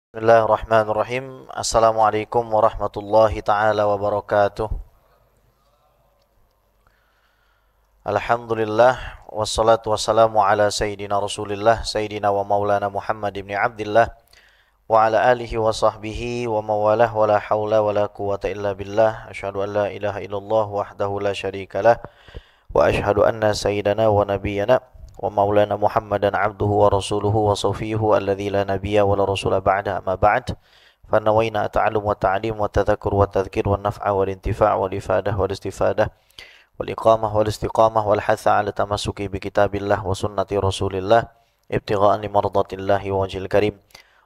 Bismillahirrahmanirrahim. Assalamualaikum warahmatullahi taala wabarakatuh. Alhamdulillah wassalatu wassalamu ala sayyidina Rasulillah sayyidina wa maulana Muhammad ibn Abdullah wa ala alihi wa sahbihi wa mawalah wa la haula wa la quwata illa billah. Asyhadu an la ilaha illallah wahdahu la syarikalah wa asyhadu anna sayyidana wa nabiyyana wa maulana Muhammadan abduhu wa rasuluhu wa safiyuhu alladzi la nabiyya wa la rasula ba'da amma ba'd. فنوينا التعلم والتعليم والتذكر والتذكير والنفع والانتفاع والإفادة والاستفادة والإقامة والاستقامة والحث على التمسك بكتاب الله وسنة رسول الله ابتغاء لمرضات الله ووجه الكريم.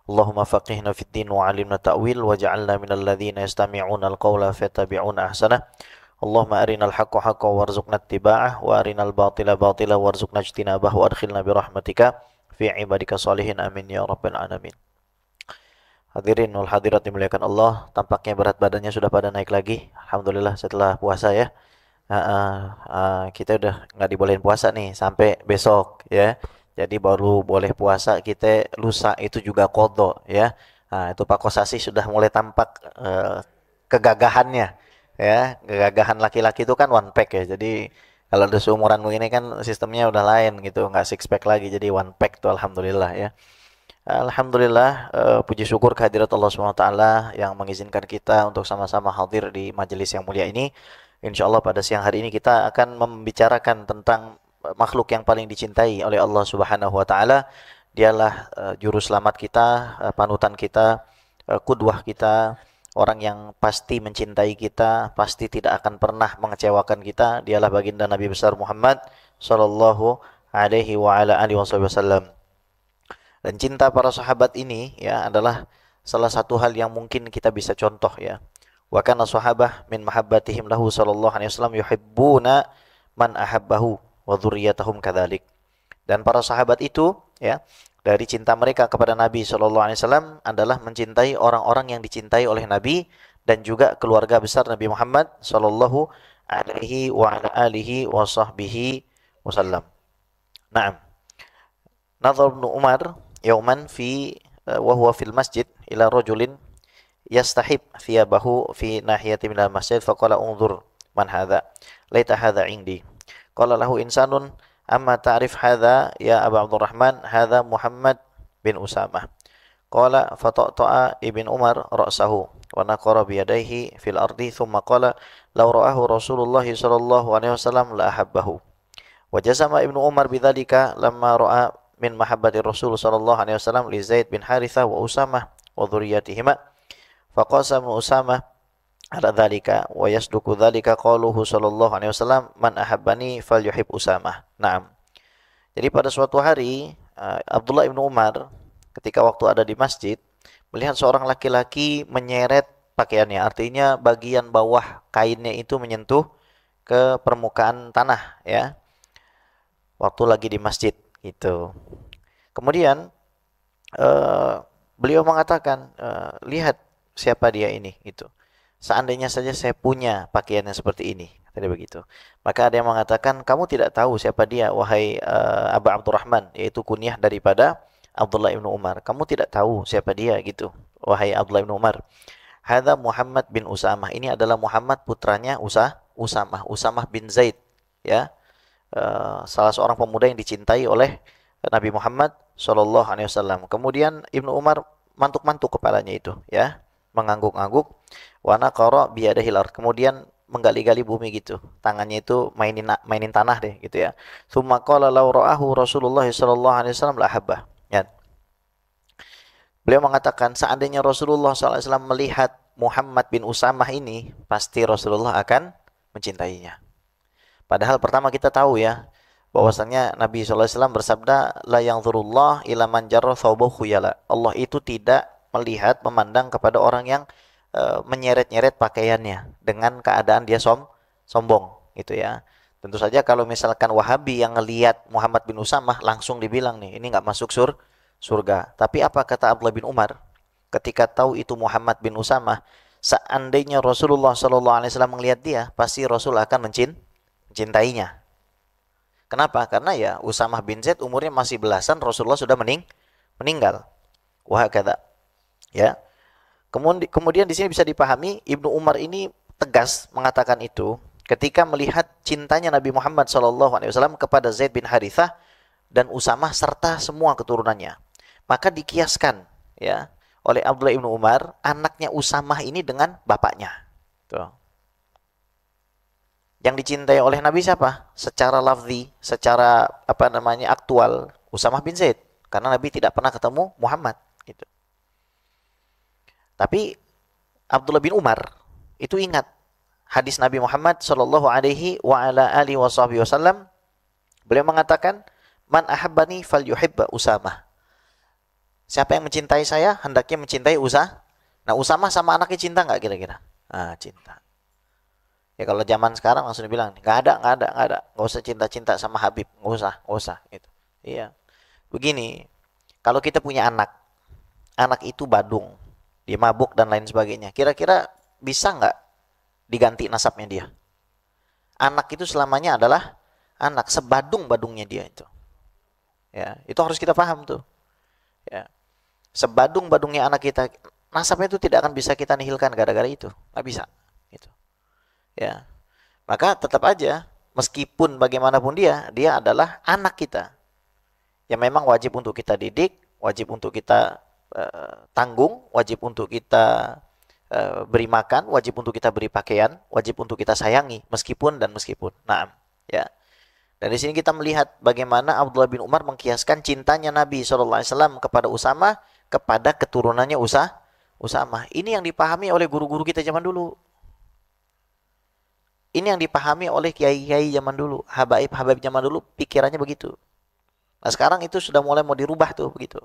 اللهم فقهنا في الدين وعلمنا التأويل واجعلنا من الذين يستمعون القول فيتبعون أحسنه. اللهم أرنا الحق حقا وارزقنا اتباعه وأرنا الباطل باطلا وارزقنا اجتنابه وأدخلنا برحمتك في عبادك الصالحين آمين يا رب العالمين. Hadirin wal hadirat dimuliakan Allah, tampaknya berat badannya sudah pada naik lagi. Alhamdulillah setelah puasa ya. Kita udah nggak dibolehin puasa nih sampai besok ya. Jadi baru boleh puasa kita, lusa itu juga qadha ya. Itu Pak Kosasi sudah mulai tampak kegagahannya ya. Kegagahan laki-laki itu kan one pack ya. Jadi kalau udah seumuranmu ini kan sistemnya udah lain gitu, nggak six pack lagi, jadi one pack tuh alhamdulillah ya. Alhamdulillah, puji syukur kehadirat Allah SWT yang mengizinkan kita untuk sama-sama hadir di majelis yang mulia ini. Insya Allah pada siang hari ini kita akan membicarakan tentang makhluk yang paling dicintai oleh Allah Subhanahu Wa Taala. Dialah juru selamat kita, panutan kita, qudwah kita, orang yang pasti mencintai kita, pasti tidak akan pernah mengecewakan kita. Dialah baginda Nabi besar Muhammad Sallallahu Alaihi Wasallam. Dan cinta para sahabat ini ya adalah salah satu hal yang mungkin kita bisa contoh ya. Wa kana sahabah min mahabbatihim lahu sallallahu alaihi wasallam yuhibbuna man ahabbahu wa dzurriyyatahum kadzalik. Dan para sahabat itu ya, dari cinta mereka kepada Nabi sallallahu alaihi wasallam adalah mencintai orang-orang yang dicintai oleh Nabi dan juga keluarga besar Nabi Muhammad sallallahu alaihi wa ala alihi wa sahbihi wasallam. Naam. Nadhar Ibnu Umar yauman wa huwa fil masjid ila rajulin yastahib thiyabahu fi nahiyati minal masjid faqala unzur man hadha laita hadha indi qala lahu insanun amma ta'rif hadha ya Aba Abdurrahman hadha Muhammad bin Usamah qala fata'ta'a ibn Umar ra'sahu wa naqara bi yadayhi fil ardi thumma qala law ra'ahu Rasulullah sallallahu alaihi wasallam la ahabbahu wa jazama ibnu Umar bidzalika lamma ra'a min mahabbati Rasul sallallahu alaihi wasallam li Zaid bin Harithah wa Usamah wa dzurriyyatihima faqasama Usamah ala dzalika wa yasduqu dzalika qaluhu sallallahu alaihi wasallam man ahabbani falyuhib Usamah. Naam. Jadi pada suatu hari Abdullah bin Umar ketika waktu ada di masjid melihat seorang laki-laki menyeret pakaiannya, artinya bagian bawah kainnya itu menyentuh ke permukaan tanah ya. Waktu lagi di masjid itu. Kemudian beliau mengatakan, lihat siapa dia ini itu. Seandainya saja saya punya pakaian yang seperti ini, tadi begitu. Maka ada yang mengatakan, kamu tidak tahu siapa dia, wahai Aba Abdurrahman, yaitu kunyah daripada Abdullah ibnu Umar. Kamu tidak tahu siapa dia gitu, wahai Abdullah ibnu Umar. Hadza Muhammad bin Usamah. Ini adalah Muhammad putranya Usamah, Usamah bin Zaid, ya. Salah seorang pemuda yang dicintai oleh Nabi Muhammad Shallallahu Alaihi Wasallam. Kemudian Ibnu Umar mantuk-mantuk kepalanya itu, ya, mengangguk-angguk. Wana karo biadahil ard. Kemudian menggali-gali bumi gitu, tangannya itu mainin tanah deh, gitu ya. Tsumma qala law ra'ahu Rasulullah Shallallahu Alaihi Wasallam la habbah. Ya. Beliau mengatakan seandainya Rasulullah SAW melihat Muhammad bin Usamah ini, pasti Rasulullah akan mencintainya. Padahal pertama kita tahu ya, bahwasannya Nabi SAW bersabda, la yanzurullah ila man jarra thawbahu khuyala. Allah itu tidak melihat, memandang kepada orang yang menyeret-nyeret pakaiannya dengan keadaan dia sombong gitu ya. Tentu saja kalau misalkan Wahabi yang ngelihat Muhammad bin Usamah langsung dibilang nih, ini nggak masuk surga. Tapi apa kata Abdullah bin Umar ketika tahu itu Muhammad bin Usamah? Seandainya Rasulullah SAW melihat dia, pasti Rasul akan mencintainya. Kenapa? Karena ya Usamah bin Zaid umurnya masih belasan, Rasulullah sudah meninggal. Wah kata. Ya. Kemudian di sini bisa dipahami Ibnu Umar ini tegas mengatakan itu ketika melihat cintanya Nabi Muhammad SAW kepada Zaid bin Harithah dan Usamah serta semua keturunannya. Maka dikiaskan ya oleh Abdullah Ibnu Umar anaknya Usamah ini dengan bapaknya. Tuh. Yang dicintai oleh Nabi siapa? Secara lafzi, secara aktual, Usamah bin Zaid. Karena Nabi tidak pernah ketemu Muhammad. Gitu. Tapi Abdullah bin Umar itu ingat hadis Nabi Muhammad Shallallahu Alaihi Wasallam. Beliau mengatakan, "Man ahabbani falyuhibba Usamah." Siapa yang mencintai saya, hendaknya mencintai Nah, Usamah sama anaknya cinta nggak kira-kira? Ah, cinta. Ya kalau zaman sekarang langsung dibilang, nggak ada. Nggak usah cinta-cinta sama Habib, nggak usah. Gitu. Iya. Begini, kalau kita punya anak itu badung, dia mabuk dan lain sebagainya. Kira-kira bisa nggak diganti nasabnya dia? Anak itu selamanya adalah anak, sebadung-badungnya dia itu. Ya, itu harus kita paham tuh. Ya. Sebadung-badungnya anak kita, nasabnya itu tidak akan bisa kita nihilkan gara-gara itu. Nggak bisa. Gitu. Ya. Maka tetap aja, meskipun bagaimanapun dia adalah anak kita. Yang memang wajib untuk kita didik, wajib untuk kita tanggung, wajib untuk kita beri makan, wajib untuk kita beri pakaian, wajib untuk kita sayangi, meskipun. Nah, ya. Dan di sini kita melihat bagaimana Abdullah bin Umar mengkiaskan cintanya Nabi SAW kepada Usamah, kepada keturunannya Usamah. Ini yang dipahami oleh guru-guru kita zaman dulu. Ini yang dipahami oleh kiai-kiai zaman dulu, habaib-habaib zaman dulu, pikirannya begitu. Nah sekarang itu sudah mulai mau dirubah tuh begitu.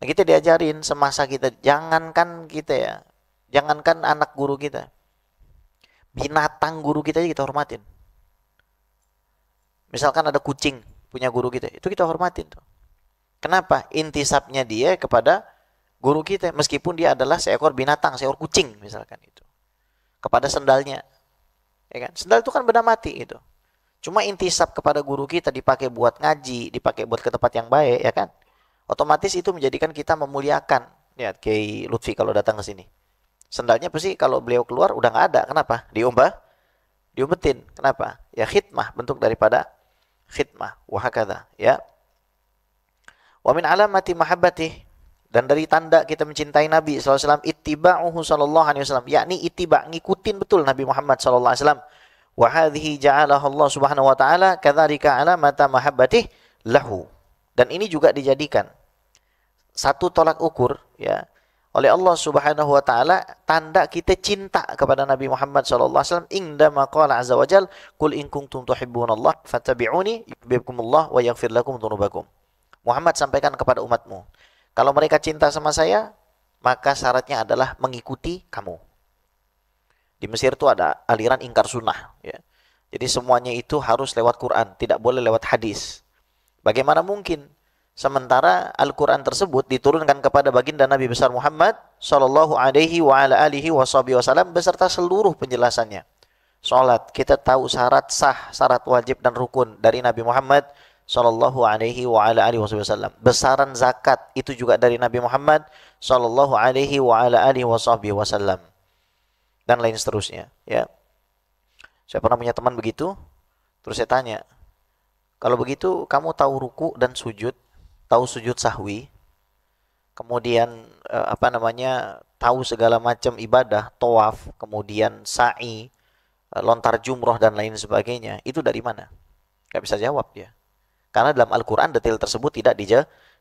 Nah, kita diajarin semasa kita, jangankan anak guru kita, binatang guru kita aja kita hormatin. Misalkan ada kucing punya guru kita, itu kita hormatin tuh. Kenapa? Intisabnya dia kepada guru kita, meskipun dia adalah seekor binatang, seekor kucing misalkan itu. Kepada sendalnya, ya kan? Sendal itu kan benda mati gitu. Cuma intisab kepada guru kita dipakai buat ngaji, dipakai buat ke tempat yang baik, ya kan? Otomatis itu menjadikan kita memuliakan. Lihat Kiai Lutfi kalau datang ke sini. Sendalnya pasti kalau beliau keluar udah nggak ada. Kenapa? Diumpetin. Kenapa? Ya khidmah, bentuk daripada khidmah. Wahakadha. Ya. Wa min alamati mahabbatih, dan dari tanda kita mencintai Nabi SAW, ittiba'uhu sallallahu alaihi wasallam, yakni ittiba', ngikutin betul Nabi Muhammad sallallahu alaihi wasallam. Wa hadhihi ja'alaha Allah Subhanahu wa taala kadzalika alamata mahabbatih lahu. Dan ini juga dijadikan satu tolak ukur ya oleh Allah Subhanahu wa taala, tanda kita cinta kepada Nabi Muhammad sallallahu alaihi wasallam. Indama qala azza wajal, qul in kuntum tuhibbunallaha fattabi'uni yuhibbukumullah wa yaghfir lakum dzunubakum. Muhammad sampaikan kepada umatmu, kalau mereka cinta sama saya, maka syaratnya adalah mengikuti kamu. Di Mesir itu ada aliran ingkar sunnah ya. Jadi semuanya itu harus lewat Quran, tidak boleh lewat hadis. Bagaimana mungkin sementara Al-Quran tersebut diturunkan kepada baginda Nabi besar Muhammad sallallahu alaihi wa ala alihi wasallam beserta seluruh penjelasannya. Salat, kita tahu syarat sah, syarat wajib dan rukun dari Nabi Muhammad sallallahu alaihi wa ala alihi wasallam. Besaran zakat itu juga dari Nabi Muhammad sallallahu alaihi wa ala alihi wasallam. Dan lain seterusnya, ya. Saya pernah punya teman begitu, terus saya tanya, kalau begitu kamu tahu ruku dan sujud, tahu sujud sahwi, kemudian tahu segala macam ibadah, tawaf, kemudian sa'i, lontar jumroh dan lain sebagainya, itu dari mana? Gak bisa jawab dia. Karena dalam Al-Quran detail tersebut tidak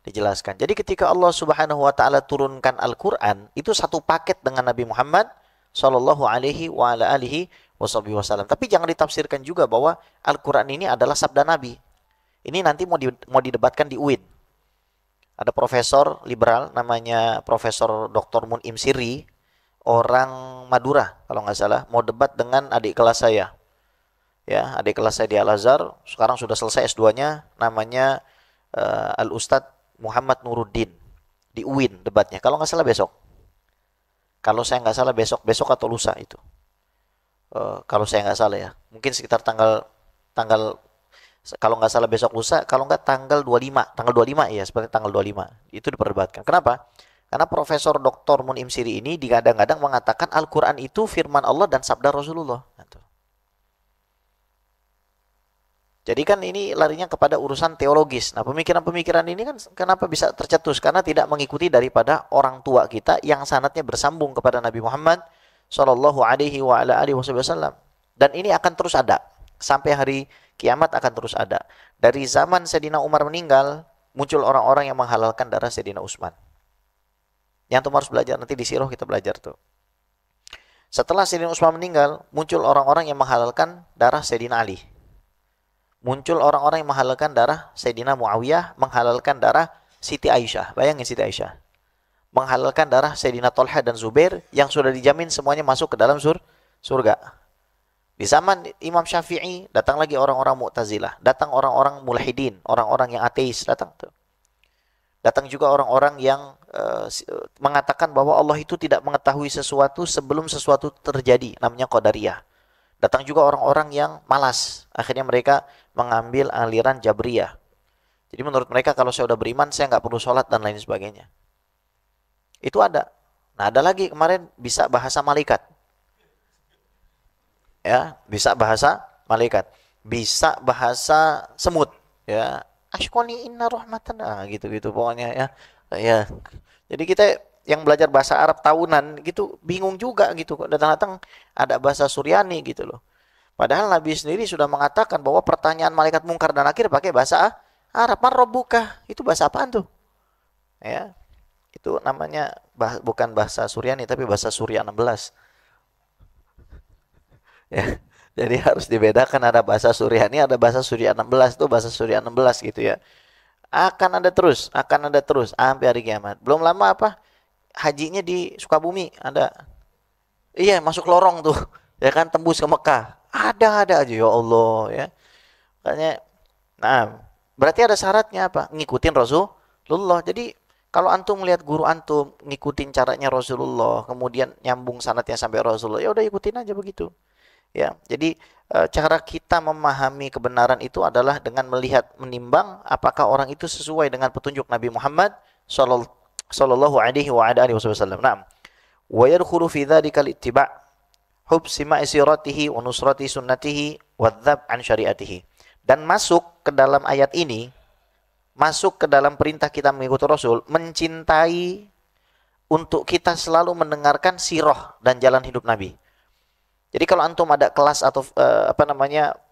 dijelaskan. Jadi ketika Allah Subhanahu wa taala turunkan Al-Quran, itu satu paket dengan Nabi Muhammad sallallahu alaihi wa ala alihi wasallam. Tapi jangan ditafsirkan juga bahwa Al-Quran ini adalah sabda Nabi. Ini nanti mau didebatkan di UIN. Ada profesor liberal namanya Profesor Dr. Mun'im Siri, orang Madura kalau nggak salah, mau debat dengan adik kelas saya. Ya, adik kelas saya di Al-Azhar, sekarang sudah selesai S2-nya, namanya Al-Ustadz Muhammad Nuruddin. Di UIN debatnya, kalau nggak salah besok. Kalau saya nggak salah besok atau lusa itu. Kalau saya nggak salah ya, mungkin sekitar tanggal kalau nggak salah besok lusa, kalau nggak tanggal 25 ya, seperti tanggal 25 itu diperdebatkan. Kenapa? Karena Profesor Dr. Mun'im Siri ini digadang-gadang mengatakan Al-Quran itu firman Allah dan sabda Rasulullah. Jadi kan ini larinya kepada urusan teologis. Nah, pemikiran-pemikiran ini kan kenapa bisa tercetus? Karena tidak mengikuti daripada orang tua kita yang sanadnya bersambung kepada Nabi Muhammad Shallallahu Alaihi Wasallam. Dan ini akan terus ada sampai hari kiamat, akan terus ada. Dari zaman Sayyidina Umar meninggal, muncul orang-orang yang menghalalkan darah Sayyidina Utsman. Yang tuh harus belajar, nanti di sirah kita belajar tuh. Setelah Sayyidina Utsman meninggal, muncul orang-orang yang menghalalkan darah Sayyidina Ali. Muncul orang-orang yang menghalalkan darah Sayyidina Muawiyah, menghalalkan darah Siti Aisyah. Bayangin Siti Aisyah. Menghalalkan darah Sayyidina Thalha dan Zubair yang sudah dijamin semuanya masuk ke dalam surga. Di zaman Imam Syafi'i, datang lagi orang-orang Mu'tazilah, datang orang-orang mulhidin, orang-orang yang ateis, datang tuh. Datang juga orang-orang yang mengatakan bahwa Allah itu tidak mengetahui sesuatu sebelum sesuatu terjadi, namanya Qadariyah. Datang juga orang-orang yang malas, akhirnya mereka mengambil aliran Jabriyah. Jadi menurut mereka kalau saya udah beriman, saya nggak perlu sholat dan lain sebagainya. Itu ada. Nah, ada lagi kemarin bisa bahasa malaikat. Ya, bisa bahasa malaikat. Bisa bahasa semut. Ya, ashkoni inna rahmatan. Nah, gitu-gitu pokoknya ya. Ya. Jadi kita yang belajar bahasa Arab tahunan gitu bingung juga gitu, kok datang-datang ada bahasa Suryani gitu loh. Padahal Nabi sendiri sudah mengatakan bahwa pertanyaan malaikat mungkar dan nakir pakai bahasa Arab. Man rabbuka? Itu bahasa apaan tuh? Ya. Itu namanya bukan bahasa Suryani tapi bahasa Surya 16. Ya. Jadi harus dibedakan, ada bahasa Suryani, ada bahasa Surya 16, itu bahasa Surya 16 gitu ya. Akan ada terus sampai hari kiamat. Belum lama apa? Hajinya di Sukabumi ada. Iya, masuk lorong tuh. Ya kan, tembus ke Mekah. Ada aja ya Allah ya. Makanya berarti ada syaratnya apa? Ngikutin Rasulullah. Jadi kalau antum melihat guru antum ngikutin caranya Rasulullah, kemudian nyambung sanadnya sampai Rasulullah, ya udah ikutin aja begitu. Ya, jadi cara kita memahami kebenaran itu adalah dengan melihat, menimbang apakah orang itu sesuai dengan petunjuk Nabi Muhammad sallallahu alaihi wasallam. Naam. Wa yadkhulu fi dzalika al-ittiba' hubsi ma'siratihi wa nusrati sunnatihi wa dzab an syariatihi. Dan masuk ke dalam ayat ini, masuk ke dalam perintah kita mengikuti Rasul, mencintai untuk kita selalu mendengarkan sirah dan jalan hidup Nabi. Jadi kalau antum ada kelas atau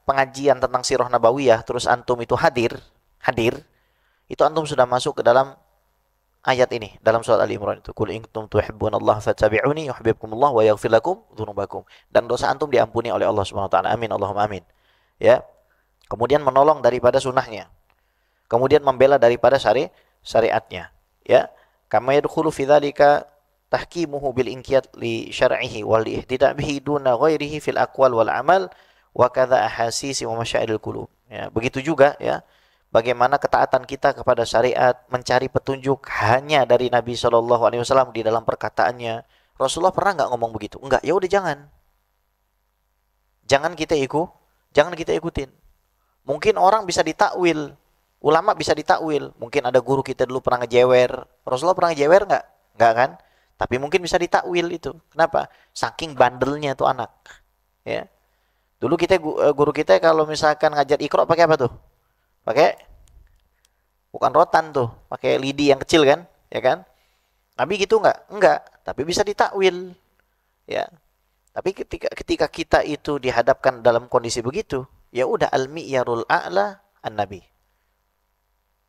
pengajian tentang sirah nabawiyah, terus antum itu hadir, itu antum sudah masuk ke dalam ayat ini, dalam surat Ali Imran itu. Qul in kuntum tuhibbunallaha fattabi'uni yuhibbukumullah wa yaghfir lakum dzunubakum. Dan dosa antum diampuni oleh Allah Subhanahu wa taala. Amin, Allahumma amin. Ya. Kemudian menolong daripada sunnahnya. Kemudian membela daripada syariatnya. Ya. Kama yadkhulu fi dzalika tahkimuhu bil inqiyad li syar'ihi wal ihtida' bihi duna ghairihi fil aqwal wal amal wa kadza ahasisi wa masyairil qulub. Ya, begitu juga ya. Bagaimana ketaatan kita kepada syariat, mencari petunjuk hanya dari Nabi Shallallahu Alaihi Wasallam di dalam perkataannya. Rasulullah pernah nggak ngomong begitu? Enggak. Ya udah jangan kita ikutin. Mungkin orang bisa ditakwil, ulama bisa ditakwil. Mungkin ada guru kita dulu pernah ngejewer. Rasulullah pernah ngejewer nggak? Nggak kan? Tapi mungkin bisa ditakwil itu. Kenapa? Saking bandelnya tuh anak. Ya. Dulu guru kita kalau misalkan ngajar Iqra pakai apa tuh? Pakai bukan rotan tuh, pakai lidi yang kecil kan, ya kan? Nabi gitu enggak, tapi bisa ditakwil, ya. Tapi ketika kita itu dihadapkan dalam kondisi begitu, ya udah al-mi'yarul a'la an-nabi.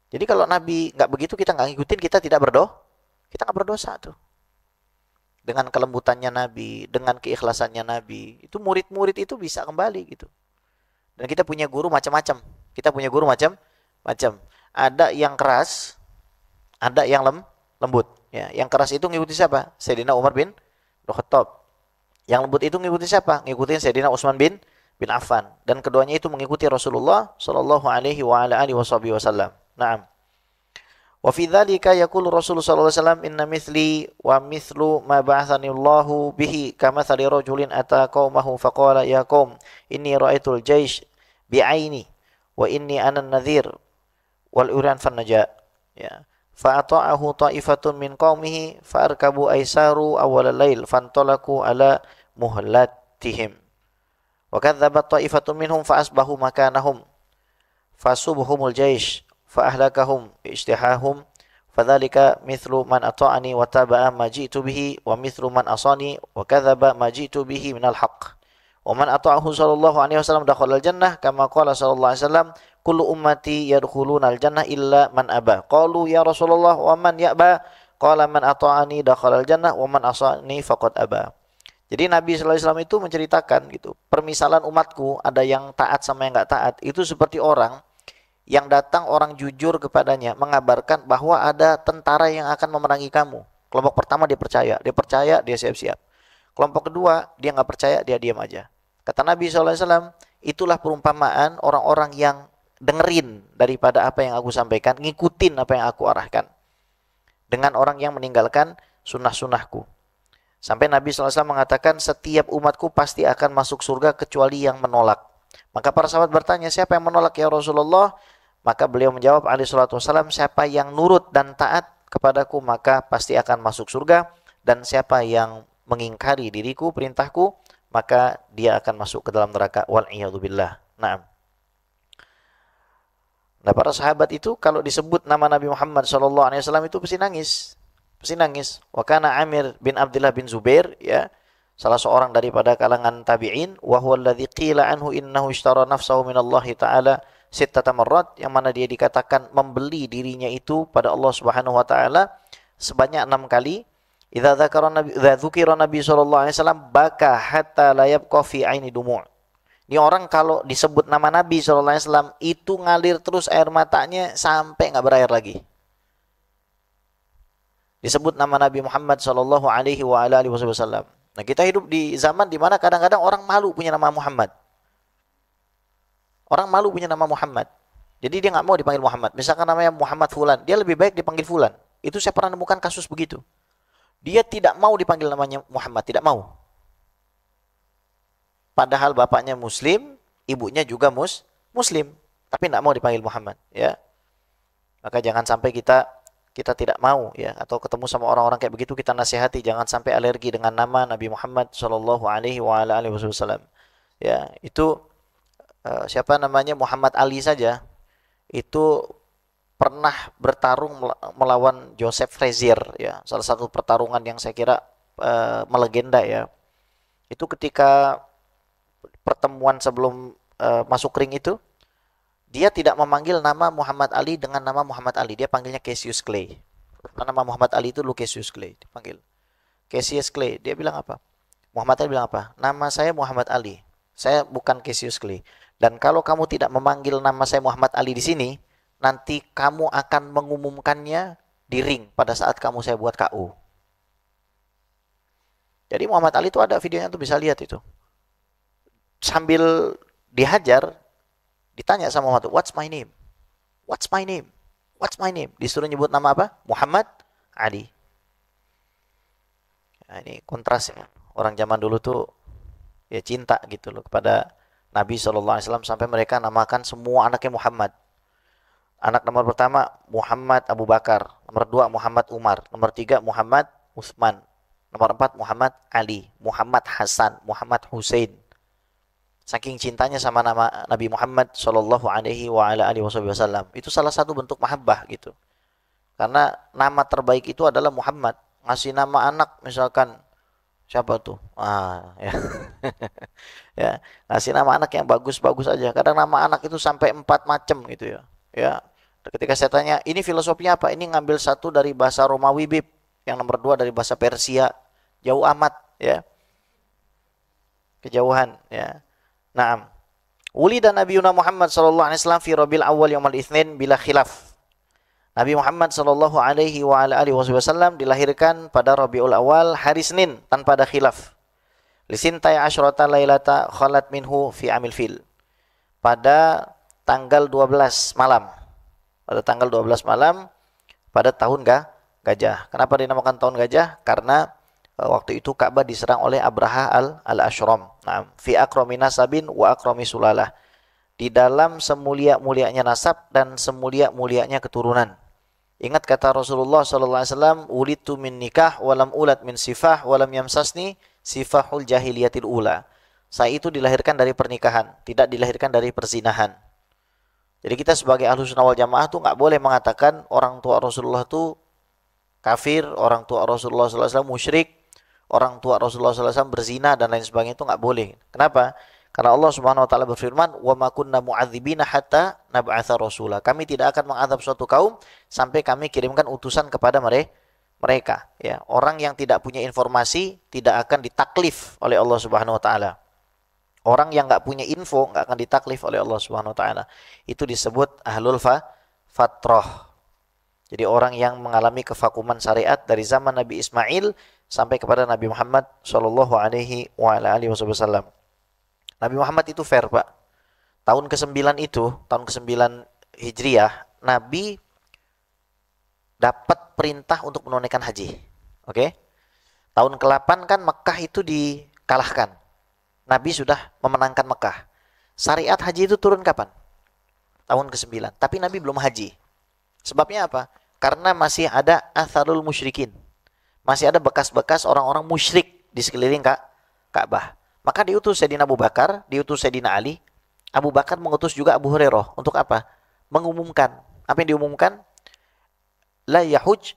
Jadi kalau Nabi enggak begitu, kita enggak ngikutin, kita nggak berdosa tuh. Dengan kelembutannya Nabi, dengan keikhlasannya Nabi, itu murid-murid itu bisa kembali gitu. Dan kita punya guru macam-macam. Ada yang keras, ada yang lembut. Ya, yang keras itu ngikuti siapa? Sayyidina Umar bin Khattab. Yang lembut itu ngikuti siapa? Ngikutin Sayyidina Utsman bin Affan. Dan keduanya itu mengikuti Rasulullah sallallahu alaihi wa ala alihi wasallam. Naam. Wa fi dzalika yaqulu Rasulullah sallallahu alaihi wasallam inna mithli wa mithlu ma ba'athani Allahu bihi kamathali rajulin ata qaumahu faqala ya qaum inni ra'aitul jaysh bi'aini wa inni ana an-nadhir wal uran fan naja. Ya. fa'ata'ahu ta'ifatun min qaumihi fa'arkabu aisaru awwalal lail fantalaku ala muhlatihim wa kadzabat ta'ifatun minhum fa'asbahu makanahum fasubhumul jaish fa'ahlakahum ijtihahum fadzalika mithlu man ata'ani wa taba'a ma ji'tu bihi wa mithlu man asani wa kadzaba ma ji'tu bihi minal haqq wa man ata'ahu sallallahu alaihi wasallam dakhala al jannah kama qala sallallahu alaihi wasallam kullu ummati yadkhuluna al jannah illa man aba qalu ya Rasulullah wa man ya'ba qala man ata'ani dakhala al jannah wa man asani faqad aba. Jadi Nabi sallallahu alaihi wasallam itu menceritakan gitu, permisalan umatku ada yang taat sama yang enggak taat itu seperti orang yang datang orang jujur kepadanya mengabarkan bahwa ada tentara yang akan memerangi kamu. Kelompok pertama dia percaya, dia siap-siap. Kelompok kedua dia nggak percaya, dia diam aja. Kata Nabi SAW, itulah perumpamaan orang-orang yang dengerin daripada apa yang aku sampaikan, ngikutin apa yang aku arahkan. Dengan orang yang meninggalkan sunnah-sunnahku. Sampai Nabi SAW mengatakan setiap umatku pasti akan masuk surga kecuali yang menolak. Maka para sahabat bertanya, siapa yang menolak ya Rasulullah? Maka beliau menjawab alaihi salatu wasallam, siapa yang nurut dan taat kepadaku maka pasti akan masuk surga, dan siapa yang mengingkari diriku, perintahku, maka dia akan masuk ke dalam neraka, wal iyadzubillah. Naam. Nah, para sahabat itu kalau disebut nama Nabi Muhammad SAW itu pasti nangis. Pasti nangis. Wa kana Amir bin Abdullah bin Zubair, ya, salah seorang daripada kalangan tabi'in, wa huwa alladzi qila anhu innahu ishtara nafsahu minallahi ta'ala sittata marrat, yang mana dia dikatakan membeli dirinya itu pada Allah Subhanahu wa taala sebanyak 6 kali. Idza dzukira Nabi sallallahu alaihi wasallam baka hatta la yabqa fi aini dumu'. Ini orang kalau disebut nama Nabi sallallahu alaihi wasallam itu ngalir terus air matanya sampai enggak berair lagi. Disebut nama Nabi Muhammad sallallahu alaihi wa alihi wasallam. Nah, kita hidup di zaman di mana kadang-kadang orang malu punya nama Muhammad. Orang malu punya nama Muhammad. Jadi dia nggak mau dipanggil Muhammad. Misalkan namanya Muhammad Fulan, dia lebih baik dipanggil Fulan. Itu saya pernah nemukan kasus begitu. Dia tidak mau dipanggil namanya Muhammad, tidak mau. Padahal bapaknya Muslim, ibunya juga Muslim, tapi nggak mau dipanggil Muhammad. Ya, maka jangan sampai kita tidak mau, ya, atau ketemu sama orang-orang kayak begitu kita nasihati jangan sampai alergi dengan nama Nabi Muhammad Shallallahu Alaihi Wasallam. Ya, itu siapa namanya Muhammad Ali saja itu pernah bertarung melawan Joseph Frazier, ya, salah satu pertarungan yang saya kira melegenda, ya. Itu ketika pertemuan sebelum masuk ring itu dia tidak memanggil nama Muhammad Ali dengan nama Muhammad Ali, dia panggilnya Cassius Clay. Nama Muhammad Ali itu Cassius Clay, dipanggil Cassius Clay. Dia bilang apa? Muhammad Ali bilang apa? Nama saya Muhammad Ali, saya bukan Cassius Clay. Dan kalau kamu tidak memanggil nama saya Muhammad Ali di sini, nanti kamu akan mengumumkannya di ring pada saat kamu saya buat KO. Jadi Muhammad Ali itu ada videonya tuh, bisa lihat itu. Sambil dihajar, ditanya sama Muhammad, "What's my name? What's my name? What's my name?" Disuruh nyebut nama apa? Muhammad Ali. Nah, ini kontrasnya. Orang zaman dulu tuh ya cinta gitu loh kepada Nabi SAW sampai mereka namakan semua anaknya Muhammad. Anak nomor pertama Muhammad Abu Bakar, nomor 2 Muhammad Umar, nomor 3 Muhammad Utsman, nomor 4 Muhammad Ali, Muhammad Hasan, Muhammad Hussein. Saking cintanya sama nama Nabi Muhammad Shallallahu Alaihi Wasallam. Itu salah satu bentuk mahabbah gitu. Karena nama terbaik itu adalah Muhammad. Ngasih nama anak misalkan siapa tuh? Ya. Ya, ngasih nama anak yang bagus-bagus aja. Kadang nama anak itu sampai 4 macam gitu, ya. Ya. Ketika saya tanya, ini filosofinya apa? Ini ngambil satu dari bahasa Romawi, Bib. Yang nomor 2 dari bahasa Persia. Jauh amat, ya. Kejauhan, ya. Naam. Ulida Nabiyuna Muhammad sallallahu alaihi wasallam fi Rabiul Awwal yaumul Itsnin bila khilaf. Nabi Muhammad sallallahu alaihi wasallam dilahirkan pada Rabiul Awal hari Senin tanpa ada khilaf. Lisintai asyrata lailata khalat minhu fi amil fil. Pada tanggal 12 malam. Pada tanggal 12 malam pada tahun gajah. Kenapa dinamakan tahun gajah? Karena waktu itu Ka'bah diserang oleh Abraha al-Ashram. Nah, fi akrami nasabin wa akrami sulalah. Di dalam semulia-mulianya nasab dan semulia-mulianya keturunan. Ingat kata Rasulullah sallallahu alaihi wasallam, "Ulitu min nikah walam ulat min sifah walam yamsasni sifahul jahiliyatil ula." Saya itu dilahirkan dari pernikahan, tidak dilahirkan dari perzinahan. Jadi kita sebagai Ahlussunnah wal Jamaah tuh nggak boleh mengatakan orang tua Rasulullah tuh kafir, orang tua Rasulullah sallallahu alaihi wasallam musyrik, orang tua Rasulullah sallallahu alaihi wasallam berzina dan lain sebagainya, itu nggak boleh. Kenapa? Karena Allah Subhanahu wa taala berfirman, "Wa ma kunna mu'adzibina hatta nab'atsa rasula." Kami tidak akan mengadab suatu kaum sampai kami kirimkan utusan kepada mereka. Ya, orang yang tidak punya informasi tidak akan ditaklif oleh Allah Subhanahu wa taala. Orang yang nggak punya info nggak akan ditaklif oleh Allah Subhanahu wa taala. Itu disebut ahlul fatrah. Jadi orang yang mengalami kevakuman syariat dari zaman Nabi Ismail sampai kepada Nabi Muhammad sallallahu alaihi wasallam. Nabi Muhammad itu fair, Pak. Tahun ke-9 itu, tahun ke-9 Hijriah, Nabi dapat perintah untuk menunaikan haji. Oke? Tahun ke-8 kan Mekah itu dikalahkan. Nabi sudah memenangkan Mekah. Syariat haji itu turun kapan? Tahun ke-9. Tapi Nabi belum haji. Sebabnya apa? Karena masih ada atharul musyrikin. Masih ada bekas-bekas orang-orang musyrik di sekeliling Ka'bah. Maka diutus Sayyidina Abu Bakar, diutus Sayyidina Ali. Abu Bakar mengutus juga Abu Hurairah. Untuk apa? Mengumumkan. Apa yang diumumkan? La yahuj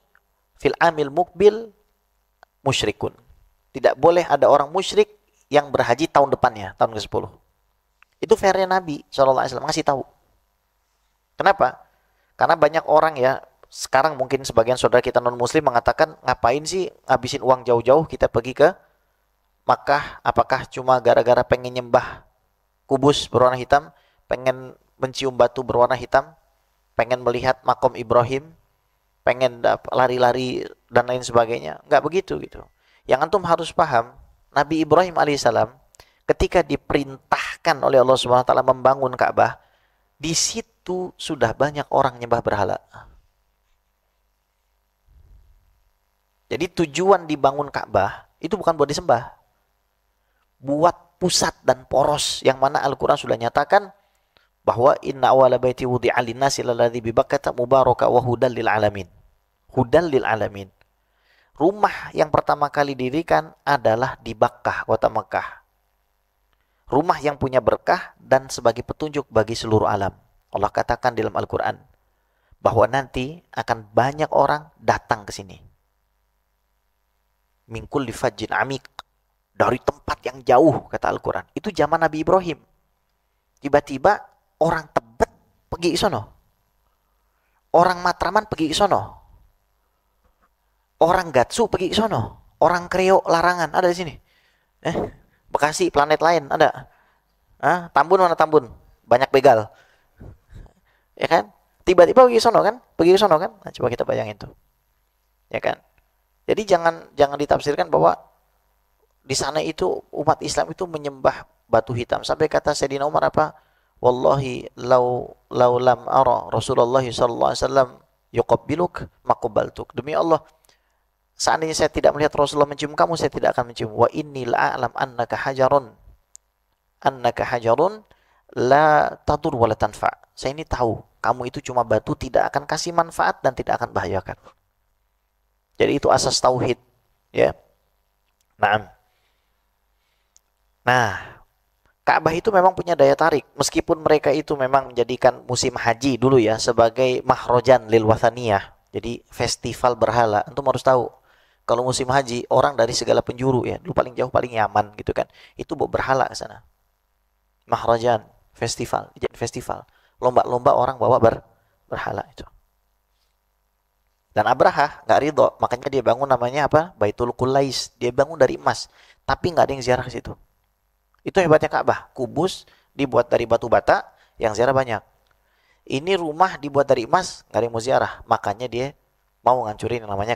fil amil mukbil musyrikun. Tidak boleh ada orang musyrik yang berhaji tahun depannya, tahun ke-10. Itu fairnya Nabi SAW ngasih tahu. Kenapa? Karena banyak orang ya, sekarang mungkin sebagian saudara kita non-muslim mengatakan, ngapain sih ngabisin uang jauh-jauh kita pergi ke Makkah? Apakah cuma gara-gara pengen nyembah kubus berwarna hitam, pengen mencium batu berwarna hitam, pengen melihat makom Ibrahim, pengen lari-lari dan lain sebagainya? Enggak begitu gitu. Yang antum harus paham, Nabi Ibrahim alaihissalam ketika diperintahkan oleh Allah Subhanahu wa taala membangun Ka'bah, di situ sudah banyak orang nyembah berhala. Jadi tujuan dibangun Ka'bah itu bukan buat disembah, buat pusat dan poros yang mana Al-Quran sudah nyatakan bahwa inna awwala baiti wudi'a lin-nasi lalladzi bi Bakkata mubaraka wa hudal lil alamin. Hudal lil alamin. Rumah yang pertama kali didirikan adalah di Bakkah, kota Mekah. Rumah yang punya berkah dan sebagai petunjuk bagi seluruh alam. Allah katakan dalam Al-Quran bahwa nanti akan banyak orang datang ke sini. Min kulli fajjin amik, dari tempat yang jauh, kata Al-Quran. Itu zaman Nabi Ibrahim. Tiba-tiba orang Tebet pergi ke sono. Orang Matraman pergi ke sono. Orang Gatsu pergi ke sono. Orang Kreo Larangan ada di sini. Bekasi, planet lain ada. Tambun mana Tambun? Banyak begal. Ya kan? Tiba-tiba pergi ke sono kan? Pergi ke sono kan? Nah, coba kita bayangin tuh. Ya kan? Jadi jangan ditafsirkan bahwa di sana itu umat Islam itu menyembah batu hitam. Sampai kata Sayyidina Umar apa? Wallahi lau lam ara Rasulullah sallallahu alaihi wasallam yuqabbiluk maqabbaltuk. Demi Allah, seandainya saya tidak melihat Rasulullah mencium kamu, saya tidak akan mencium. Wa inni la'alam annaka hajarun la tadur wa la tanfa. Saya ini tahu kamu itu cuma batu, tidak akan kasih manfaat dan tidak akan bahayakan. Jadi itu asas tauhid, ya. Nah, Ka'bah itu memang punya daya tarik. Meskipun mereka itu memang menjadikan musim haji dulu ya sebagai mahrojan lil wathaniyah. Jadi festival berhala. Antum harus tahu, kalau musim haji orang dari segala penjuru ya, dulu paling jauh paling Yaman gitu kan, itu bawa berhala ke sana. Mahrojan, festival, lomba-lomba orang bawa berhala itu. Dan Abraha nggak ridho, makanya dia bangun namanya apa? Baitul Qulais. Dia bangun dari emas, tapi nggak ada yang ziarah ke situ. Itu hebatnya Ka'bah. Kubus dibuat dari batu bata, yang ziarah banyak. Ini rumah dibuat dari emas, nggak ada yang mau ziarah. Makanya dia mau ngancurin yang namanya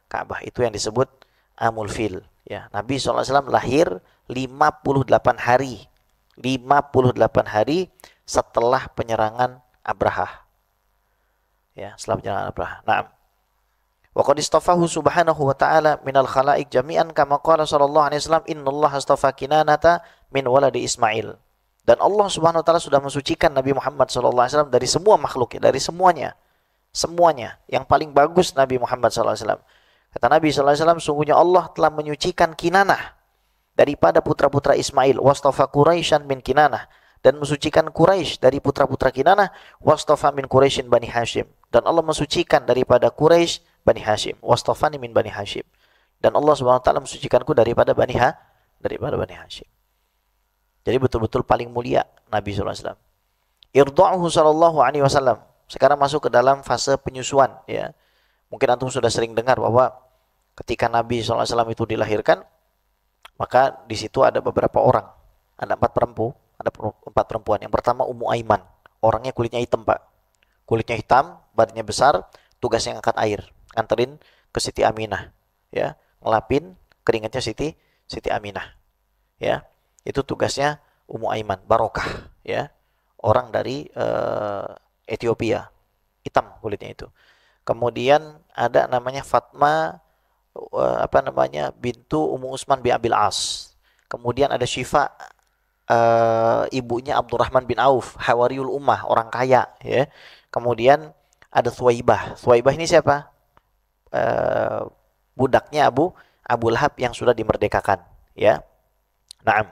Ka'bah. Itu yang disebut Amul Fil. Ya, Nabi SAW lahir 58 hari. 58 hari setelah penyerangan Abraha. Ya, setelah penyerangan Abraha. Naam. Wa qad istafahu subhanahu wa ta'ala minal khalaik jami'an kama qala sallallahu alaihi wasallam innallaha astafa Kinanata min waladi Ismail. Dan Allah Subhanahu wa taala sudah mensucikan Nabi Muhammad sallallahu alaihi wasallam dari semua makhluk ya, dari semuanya. Semuanya. Yang paling bagus Nabi Muhammad SAW. Kata Nabi SAW, sungguhnya Allah telah menyucikan Kinanah daripada putra-putra Ismail. Wastafa Quraisyan min Kinanah. Dan mensucikan Quraisy dari putra-putra Kinanah. Wastafa min Quraisyin Bani Hashim. Dan Allah mensucikan daripada Quraisy Bani Hashim. Wastafani min Bani Hashim. Dan Allah Subhanahu wa taala mensucikanku daripada Bani Hashim. Jadi betul-betul paling mulia Nabi SAW. Irda'uhu sallallahu alaihi wasallam. Sekarang masuk ke dalam fase penyusuan, ya. Mungkin antum sudah sering dengar bahwa ketika Nabi SAW itu dilahirkan, maka di situ ada beberapa orang, ada empat perempuan. Yang pertama Ummu Aiman, orangnya kulitnya hitam, Pak. Kulitnya hitam, badannya besar, tugasnya ngangkat air, nganterin ke Siti Aminah, ya, ngelapin keringatnya Siti Aminah, ya. Itu tugasnya Ummu Aiman, Barokah, ya. Orang dari Ethiopia, hitam kulitnya itu. Kemudian ada namanya Fatma bintu Ummu Usman bin Abil As. Kemudian ada Syifa, ibunya Abdurrahman bin Auf, Hawariul Ummah, orang kaya, ya. Kemudian ada Thuwaibah. Thuwaibah ini siapa? Budaknya Abu Lahab yang sudah dimerdekakan, ya. Naam.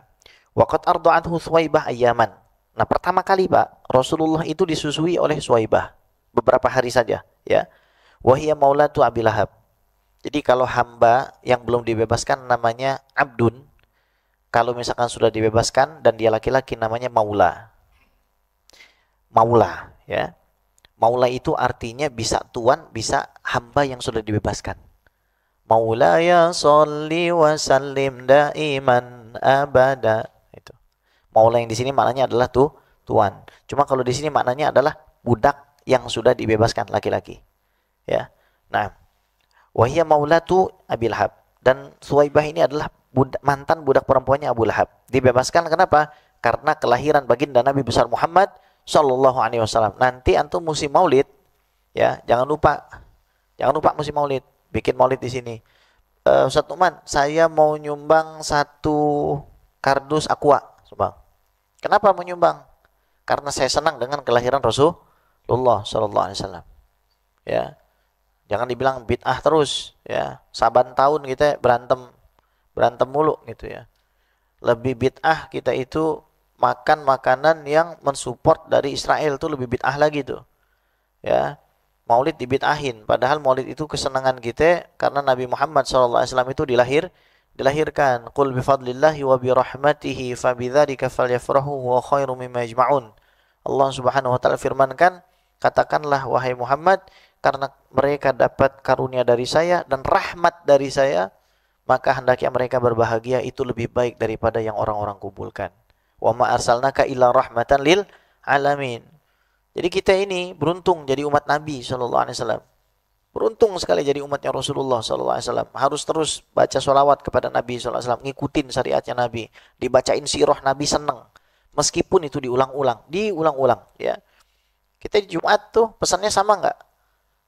Waqad arda'athu Thuwaibah ayyaman. Nah, pertama kali, Pak, Rasulullah itu disusui oleh Thuwaibah beberapa hari saja, ya. Wahiyya maulatu Abi Lahab. Jadi kalau hamba yang belum dibebaskan namanya abdun. Kalau misalkan sudah dibebaskan dan dia laki-laki namanya maula. Maula, ya. Maula itu artinya bisa tuan, bisa hamba yang sudah dibebaskan. Maulaya sholli wa sallim daiman abada. Itu. Maula yang di sini maknanya adalah tuan. Cuma kalau di sini maknanya adalah budak yang sudah dibebaskan, laki-laki. Ya. Nah, wahiyya maulatu Abi Lahab. Dan Thuwaibah ini adalah mantan budak perempuannya Abu Lahab. Dibebaskan kenapa? Karena kelahiran baginda Nabi besar Muhammad sallallahu alaihi wasallam. Nanti antum musim Maulid, ya, jangan lupa musim Maulid. Bikin Maulid di sini. Ustaz Numan, saya mau nyumbang 1 kardus aqua, Subang. Kenapa mau nyumbang? Karena saya senang dengan kelahiran Rasulullah sallallahu alaihi wasallam. Ya. Jangan dibilang bid'ah terus, ya. Saban tahun kita berantem mulu gitu, ya. Lebih bid'ah kita itu makan makanan yang mensupport dari Israel, itu lebih bid'ah lagi tuh. Ya. Maulid dibid'ahin, padahal Maulid itu kesenangan kita karena Nabi Muhammad SAW itu dilahirkan. Qul bifadlillahi wa birahmatihi fabidzalika falyafrahu wa khairum mimma yajma'un. Allah Subhanahu wa taala firmankan, katakanlah wahai Muhammad, karena mereka dapat karunia dari saya dan rahmat dari saya, maka hendaknya mereka berbahagia, itu lebih baik daripada yang orang-orang kumpulkan. Wa ma arsalnaka illa rahmatan lil alamin. Jadi kita ini beruntung jadi umat Nabi sallallahu alaihi wasallam. Beruntung sekali jadi umatnya Rasulullah sallallahu alaihi wasallam. Harus terus baca sholawat kepada Nabi sallallahu alaihi wasallam, ngikutin syariatnya Nabi, dibacain sirah Nabi, seneng. Meskipun itu diulang-ulang, ya. Kita di Jumat tuh pesannya sama enggak?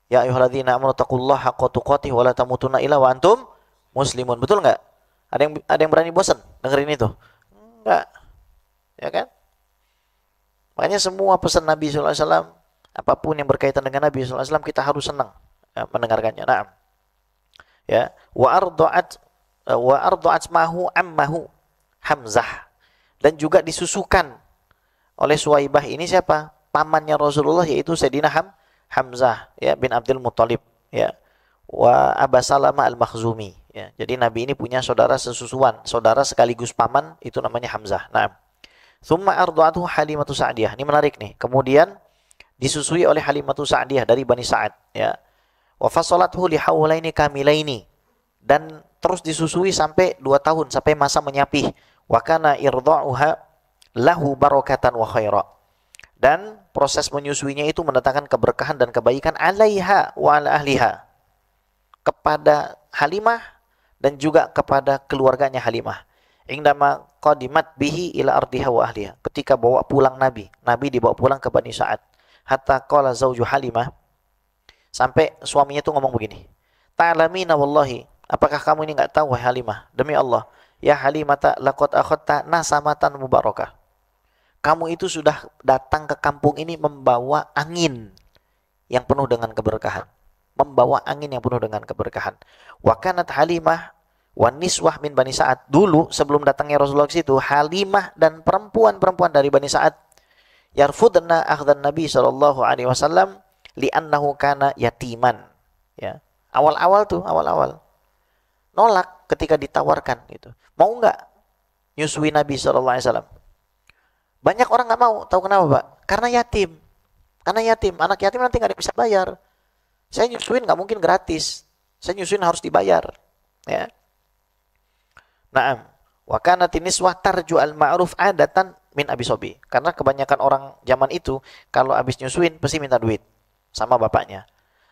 Ya ayyuhalladzina amanu taqullaha haqqa tuqatih wa la tamutunna illa wa antum muslimun. Betul enggak? Ada yang berani bosan dengerin itu? Enggak. Ya kan? Makanya semua pesan Nabi sallallahu alaihi wasallam, apapun yang berkaitan dengan Nabi sallallahu alaihi wasallam, kita harus senang, ya, mendengarkannya. Naam. Ya, wa arda'at mahu ammahu Hamzah. Dan juga disusukan oleh Thuwaibah ini siapa? Pamannya Rasulullah, yaitu Sayyidina Hamzah, ya, bin Abdul Muttalib, ya. Wa Aba Salama al-Makhzumi, ya. Jadi Nabi ini punya saudara sesusuan, saudara sekaligus paman, itu namanya Hamzah. Naam. Tsumma arda'athu Halimatu Sa'diyah. Ini menarik nih. Kemudian disusui oleh Halimatu Sa'diyah dari Bani Sa'ad, ya. Wa fasalathu li haulaini kamilaini. Dan terus disusui sampai 2 tahun, sampai masa menyapih. Wa kana irda'uha lahu barakatan wa khaira. Dan proses menyusuinya itu mendatangkan keberkahan dan kebaikan alaiha wa ala ahliha. Kepada Halimah dan juga kepada keluarganya Halimah. Indama qadimat bihi ila ardiha wa ahliha. Ketika bawa pulang Nabi dibawa pulang ke Bani Sa'ad. Hatta qala zauju Halimah, sampai suaminya tuh ngomong begini. Ta'lamina wallahi, apakah kamu ini enggak tahu wahai Halimah? Demi Allah, ya Halimata laqad akhadta nasamatan mubarakah. Kamu itu sudah datang ke kampung ini membawa angin yang penuh dengan keberkahan. Membawa angin yang penuh dengan keberkahan. Wa kanat Halimah wa niswah min Bani Sa'ad. Dulu sebelum datangnya Rasulullah ke situ, Halimah dan perempuan-perempuan dari Bani Sa'ad yarfudna akhdhan Nabi sallallahu alaihi wasallam li'annahu kana yatiman. Ya. Awal-awal nolak ketika ditawarkan gitu. Mau enggak nyusui Nabi sallallahu alaihi wasallam? Banyak orang enggak mau. Tahu kenapa, Pak? Karena yatim. Anak yatim nanti enggak bisa bayar. Saya nyusuin nggak mungkin gratis. Saya nyusuin harus dibayar. Ya. Naam. Wa kanat niswah tarju al-ma'ruf adatan min abi sobi. Karena kebanyakan orang zaman itu kalau habis nyusuin pasti minta duit sama bapaknya.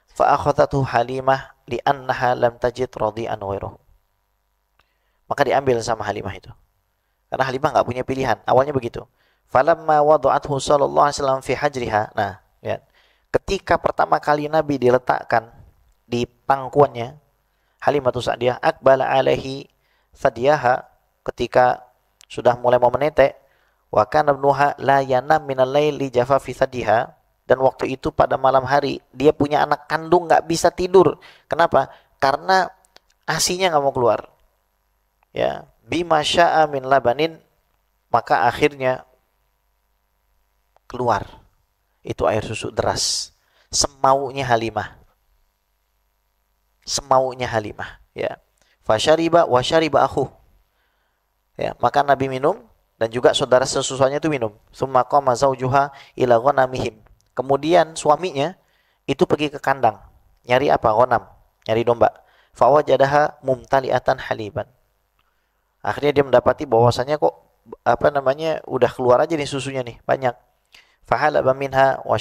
Fa akhadhathu Halimah li'annaha lam tajid radi'an ghairuhu. Maka diambil sama Halimah itu. Karena Halimah nggak punya pilihan. Awalnya begitu. Falamma wada'athu sallallahu alaihi wasallam fi hajriha. Nah, ya. Ketika pertama kali Nabi diletakkan di pangkuannya, Halimatus Sa'diyah aqbala alaihi thadiyaha, ketika sudah mulai mau menetek, wa kana ibnuha la yanam minal laili jafafi thadiha, dan waktu itu pada malam hari dia punya anak kandung nggak bisa tidur. Kenapa? Karena ASINY-nya nggak mau keluar. Ya, bima sya'a min labanin, maka akhirnya keluar itu air susu deras, semaunya Halimah, ya. Fasyariba wa syariba akhu, ya, maka Nabi minum dan juga saudara sesusuannya itu minum. Tsumma qama zaujuha ila ghanamihim, kemudian suaminya itu pergi ke kandang nyari apa? Ghanam, nyari domba. Fawajadaha mumtali'atan haliban, akhirnya dia mendapati bahwasanya kok udah keluar aja nih susunya nih banyak. Fahalaba minha wa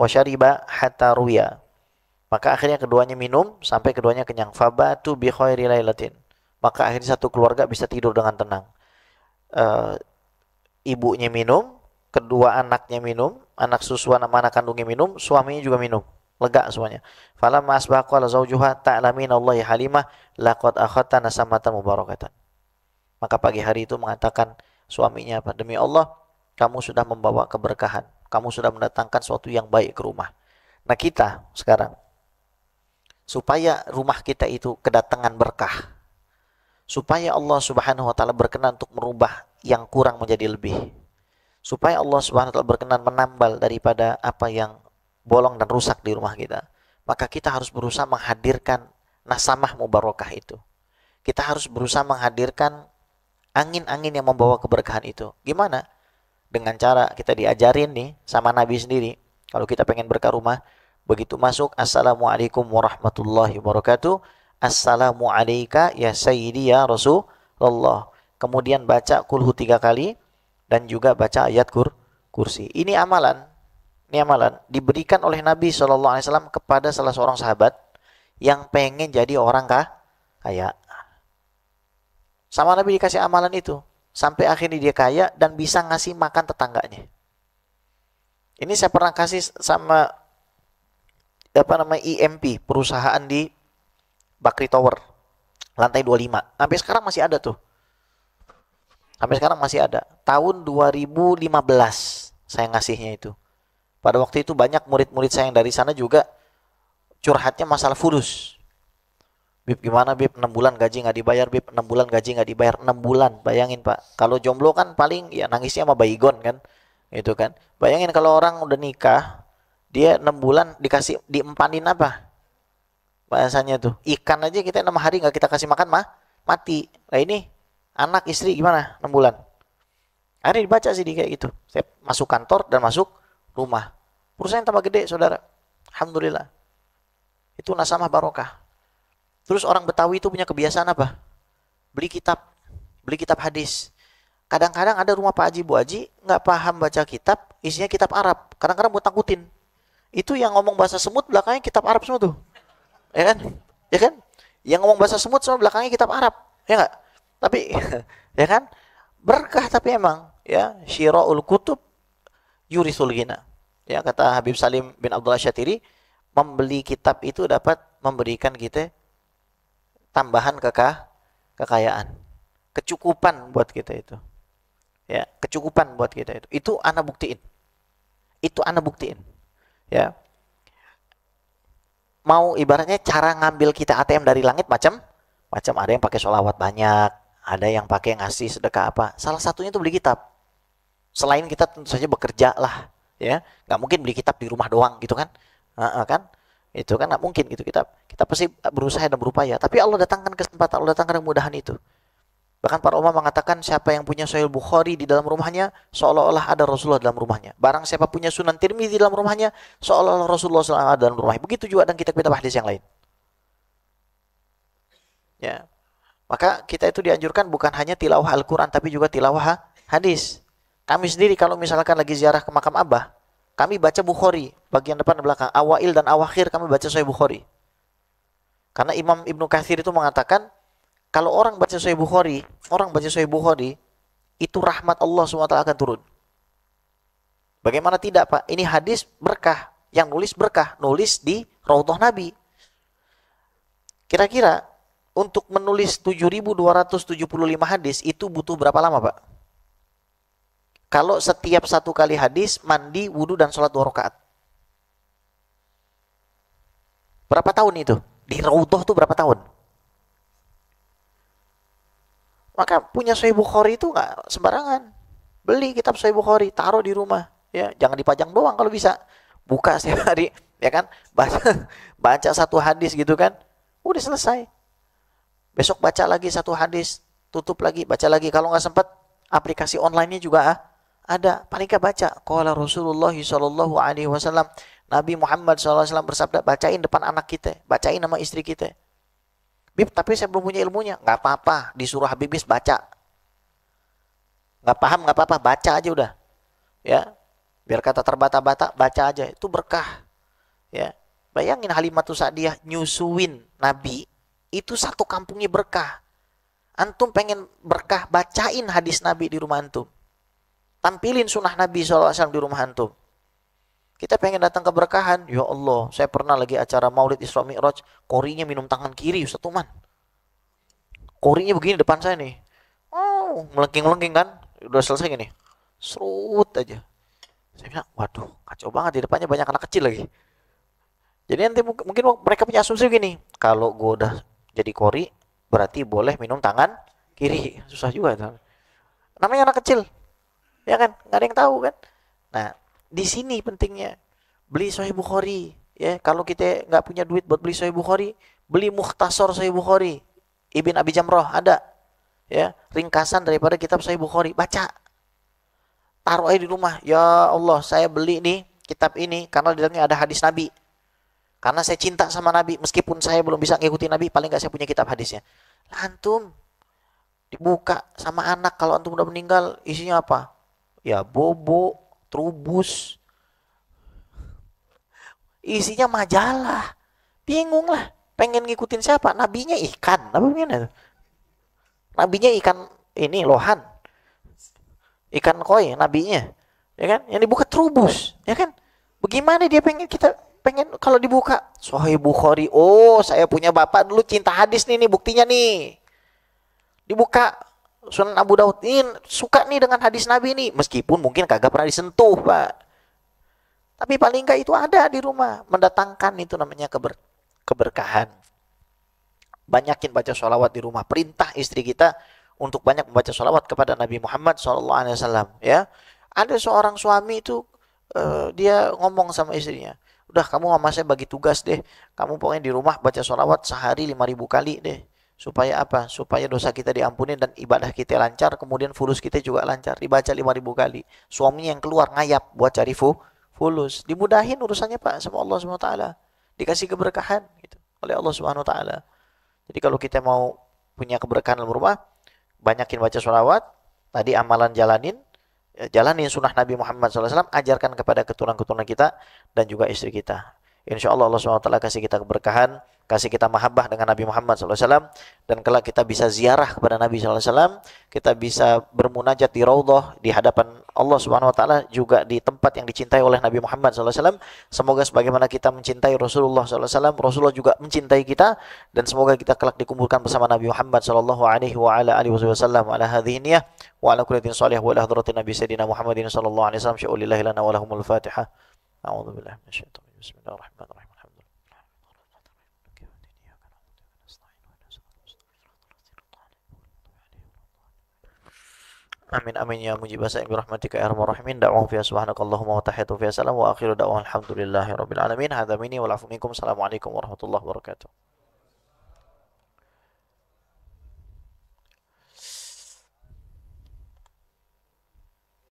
syariba hatta ruya, maka akhirnya keduanya minum sampai keduanya kenyang. Fabatu bi khairi lailatin, maka akhirnya satu keluarga bisa tidur dengan tenang. Ibunya minum, kedua anaknya minum, anak susuan sama anak kandungnya minum, suaminya juga minum, lega semuanya. Falamma asbaha qala zawjuha ta'lamina Allah ya Halimah laqad akhadta nasamatan mubarakatan, maka pagi hari itu mengatakan suaminya apa? Demi Allah, kamu sudah membawa keberkahan. Kamu sudah mendatangkan sesuatu yang baik ke rumah. Nah kita sekarang, supaya rumah kita itu kedatangan berkah, supaya Allah subhanahu wa ta'ala berkenan untuk merubah yang kurang menjadi lebih, supaya Allah subhanahu wa ta'ala berkenan menambal daripada apa yang bolong dan rusak di rumah kita, maka kita harus berusaha menghadirkan nasamah mubarakah itu. Kita harus berusaha menghadirkan angin-angin yang membawa keberkahan itu. Gimana? Dengan cara kita diajarin nih sama Nabi sendiri. Kalau kita pengen berkah rumah, begitu masuk, Assalamualaikum warahmatullahi wabarakatuh, Assalamu alayka ya sayyidi ya Rasulullah. Kemudian baca kulhu 3 kali dan juga baca ayat kursi. Ini amalan diberikan oleh Nabi SAW kepada salah seorang sahabat yang pengen jadi orang kaya. Sama Nabi dikasih amalan itu. Sampai akhirnya dia kaya dan bisa ngasih makan tetangganya. Ini saya pernah kasih sama IMP, perusahaan di Bakri Tower, lantai 25. Sampai sekarang masih ada tuh. Tahun 2015 saya ngasihnya itu. Pada waktu itu banyak murid-murid saya yang dari sana juga curhatnya masalah fulus. Bib gimana Bib, 6 bulan gaji nggak dibayar Bib, 6 bulan gaji nggak dibayar, 6 bulan, bayangin Pak. Kalau jomblo kan paling ya nangisnya sama baygon kan, gitu kan. Bayangin kalau orang udah nikah, dia 6 bulan dikasih, diempanin apa bahasanya tuh, ikan aja kita 6 hari nggak kita kasih makan mati. Nah ini anak istri gimana 6 bulan. Akhirnya dibaca sih di kayak gitu. Saya masuk kantor dan masuk rumah, perusahaan tambah gede saudara, alhamdulillah. Itu nasamah barokah. Terus orang Betawi itu punya kebiasaan apa? Beli kitab hadis. Kadang-kadang ada rumah Pak Haji Bu Haji nggak paham baca kitab, isinya kitab Arab. Kadang-kadang buat takutin. Itu yang ngomong bahasa semut belakangnya kitab Arab semua tuh, ya kan? Ya kan? Yang ngomong bahasa semut semua belakangnya kitab Arab, ya nggak? Tapi ya kan? Berkah tapi emang ya, syira'ul kutub yurisul ghina. Ya kata Habib Salim bin Abdullah Syatiri, membeli kitab itu dapat memberikan kita tambahan kekayaan, kecukupan buat kita itu. Ya, kecukupan buat kita itu. Itu ana buktiin. Ya. mau ibaratnya cara ngambil kita ATM dari langit macam ada yang pakai sholawat banyak, ada yang pakai ngasih sedekah apa. Salah satunya itu beli kitab. Selain kita tentu saja bekerja lah, ya nggak mungkin beli kitab di rumah doang gitu kan, kan itu kan nggak mungkin gitu, kita pasti berusaha dan berupaya, tapi Allah datangkan kesempatan, Allah datangkan kemudahan itu. Bahkan para ulama mengatakan siapa yang punya Sahih Bukhari di dalam rumahnya seolah-olah ada Rasulullah dalam rumahnya. Barang siapa punya Sunan Tirmidzi di dalam rumahnya seolah-olah Rasulullah SAW ada dalam rumahnya. Begitu juga dengan kitab-kitab hadis yang lain. Ya, maka kita itu dianjurkan bukan hanya tilawah Al-Quran tapi juga tilawah hadis. Kami sendiri kalau misalkan lagi ziarah ke makam Abah, kami baca Bukhari, bagian depan dan belakang, awail dan awakhir kami baca Sahih Bukhari. Karena Imam Ibnu Katsir itu mengatakan, kalau orang baca Sahih Bukhari, itu rahmat Allah SWT akan turun. Bagaimana tidak Pak? Ini hadis berkah, yang nulis berkah, nulis di Raudhah Nabi. Kira-kira untuk menulis 7.275 hadis itu butuh berapa lama Pak? Kalau setiap satu kali hadis, mandi, wudu, dan sholat 2 rakaat. Berapa tahun itu? Di Raudhah itu berapa tahun? Maka punya Sahih Bukhari itu nggak sembarangan. Beli kitab Sahih Bukhari, taruh di rumah. Ya, jangan dipajang doang kalau bisa. Buka setiap hari, ya kan? Baca satu hadis gitu kan. Udah selesai. Besok baca lagi satu hadis, tutup lagi, baca lagi. Kalau nggak sempat, aplikasi online-nya juga ada. Paling nggak baca. Qala Rasulullah sallallahu alaihi wasallam, Nabi Muhammad sallallahu alaihi wasallam bersabda, bacain depan anak kita, bacain nama istri kita. Bib, tapi saya belum punya ilmunya. Nggak apa-apa, disuruh Habibis baca. Nggak paham, nggak apa-apa, baca aja udah. Ya, biar kata terbata-bata, baca aja. Itu berkah. Ya, bayangin Halimatus Sa'diyah nyusuin Nabi, itu satu kampungnya berkah. Antum pengen berkah, bacain hadis Nabi di rumah antum. Tampilin sunnah Nabi SAW di rumah antum. Kita pengen datang keberkahan. Ya Allah, saya pernah lagi acara Maulid Isra Mi'raj, korinya minum tangan kiri Ustaz Tuman. Korinya begini depan saya nih. Oh, melengking-melengking kan. Udah selesai gini. Serut aja. Saya bilang, waduh, kacau banget, di depannya banyak anak kecil lagi. Jadi nanti mungkin mereka punya asumsi gini, kalau gue udah jadi kori, berarti boleh minum tangan kiri. Susah juga. Namanya anak kecil. Ya kan? Nggak ada yang tahu kan? Nah, di sini pentingnya. Beli Sahih Bukhari. Ya, kalau kita nggak punya duit buat beli Sahih Bukhari, beli Mukhtasar Sahih Bukhari. Ibn Abi Jamrah ada. Ya, ringkasan daripada kitab Sahih Bukhari. Baca. Taruh aja di rumah. Ya Allah, saya beli nih kitab ini karena di dalamnya ada hadis Nabi. Karena saya cinta sama Nabi, meskipun saya belum bisa ngikutin Nabi, paling nggak saya punya kitab hadisnya. Antum dibuka sama anak, kalau antum udah meninggal, isinya apa? Ya bobo, trubus, isinya majalah. Bingung lah, pengen ngikutin siapa? Nabinya ikan, apa gimana? Nabinya ikan ini lohan, ikan koi, nabinya, ya kan? Yang dibuka trubus, ya kan? Bagaimana dia pengen kalau dibuka Sahih Bukhari, oh saya punya bapak dulu cinta hadis nih buktinya nih. Dibuka Sunan Abu Daud, ini suka nih dengan hadis Nabi nih, meskipun mungkin kagak pernah disentuh Pak, tapi paling enggak itu ada di rumah, mendatangkan itu namanya keberkahan. Banyakin baca sholawat di rumah, perintah istri kita untuk banyak membaca sholawat kepada Nabi Muhammad SAW. Ya, ada seorang suami itu dia ngomong sama istrinya, udah kamu sama saya bagi tugas deh, kamu pokoknya di rumah baca sholawat sehari 5.000 kali deh. Supaya apa? Supaya dosa kita diampuni dan ibadah kita lancar, kemudian fulus kita juga lancar. Dibaca 5.000 kali. Suaminya yang keluar ngayap buat cari fulus. Dimudahin urusannya Pak sama Allah SWT. Dikasih keberkahan gitu, oleh Allah SWT. Jadi kalau kita mau punya keberkahan dalam rumah, banyakin baca sholawat, tadi amalan jalanin sunnah Nabi Muhammad SAW, ajarkan kepada keturunan-keturunan kita dan juga istri kita. Insya Allah Allah SWT kasih kita keberkahan, kasih kita mahabbah dengan Nabi Muhammad SAW, dan kelak kita bisa ziarah kepada Nabi SAW, kita bisa bermunajat di Raudhah di hadapan Allah SWT, juga di tempat yang dicintai oleh Nabi Muhammad SAW. Semoga sebagaimana kita mencintai Rasulullah SAW, Rasulullah juga mencintai kita, dan semoga kita kelak dikumpulkan bersama Nabi Muhammad SAW ala hadhihi niyah wa ala kulli salih wa ala hadratin Nabi Sayyidina Muhammadin sallallahu alaihi wasallam. Sya'ulillahi lana wa lahumul Fatihah. A'udzu billahi minasyaitonir rajim. Bismillahirrahmanirrahim. Alhamdulillah. Amin amin ya mujib sa'in bi rahmatika ya arhamar rahimin. Da'wahum fiha subhanakallahumma wa tahiyyatuhum fiha salam wa akhiru da'wana alhamdulillahi rabbil alamin. Hadza minni wal 'afwu minkum. Assalamualaikum warahmatullahi wabarakatuh.